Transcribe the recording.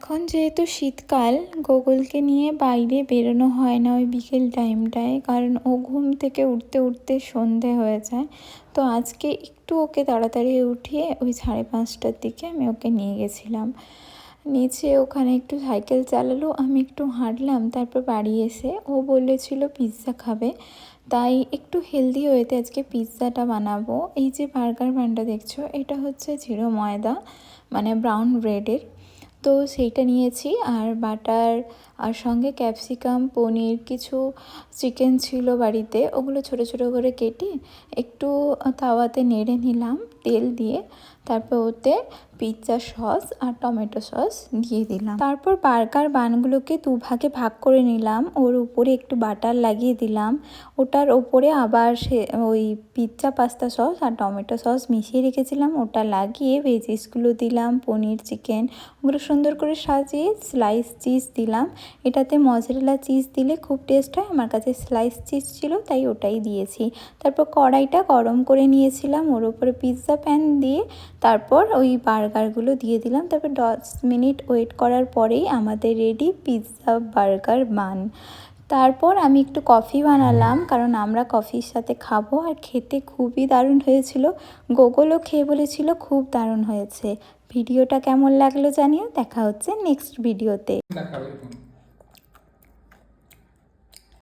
এখন যেহেতু শীতকাল, গোকুলকে নিয়ে বাইরে বেরোনো হয় না ওই বিকেল টাইমটায়, কারণ ও ঘুম থেকে উঠতে উঠতে সন্ধে হয়ে যায়। তো আজকে একটু ওকে তাড়াতাড়ি উঠিয়ে ওই 5:30টার দিকে আমি ওকে নিয়ে গেছিলাম নিচে। ওখানে একটু সাইকেল চালালো, আমি একটু হাঁটলাম, তারপর বাড়ি এসে ও বলেছিল পিৎজা খাবে, তাই একটু হেলদি ওয়েতে আজকে পিৎজাটা বানাবো। এই যে বার্গার বানটা দেখছো, এটা হচ্ছে 0 ময়দা, মানে ব্রাউন ব্রেডের। তো সেইটা নিয়েছি, আর বাটার, আর সঙ্গে ক্যাপসিকাম, পনির, কিছু চিকেন ছিল বাড়িতে, ওগুলো ছোট ছোট করে কেটে একটু তাওয়াতে নেড়ে নিলাম তেল দিয়ে। তারপর ওতে পিৎজা সস আর টমেটো সস দিয়ে দিলাম। তারপর বার্গার বানগুলোকে দুভাগে ভাগ করে নিলাম, ওর উপরে একটু বাটার লাগিয়ে দিলাম, ওটার ওপরে আবার ওই পিৎজা পাস্তা সস আর টমেটো সস মিশিয়ে রেখেছিলাম, ওটা লাগিয়ে ভেজিসগুলো দিলাম, পনির, চিকেন, ওগুলো সুন্দর করে সাজিয়ে স্লাইস চিজ দিলাম। এটাতে মজরেলা চিজ দিলে খুব টেস্ট হয়, আমার কাছে স্লাইস চিজ ছিল তাই ওটাই দিয়েছি। তারপর কড়াইটা গরম করে নিয়েছিলাম, ওর উপরে পিৎজা প্যান দিয়ে তারপর ওই বার্গারগুলো দিয়ে দিলাম। তারপর 10 মিনিট ওয়েট করার পরেই আমাদের রেডি পিৎজা বার্গার বান। তারপর আমি একটু কফি বানালাম, কারণ আমরা কফির সাথে খাবো, আর খেতে খুবই দারুণ হয়েছিল। গোগলও খেয়ে বলেছিল খুব দারুণ হয়েছে। ভিডিওটা কেমন লাগলো জানিও। দেখা হচ্ছে নেক্সট ভিডিওতে।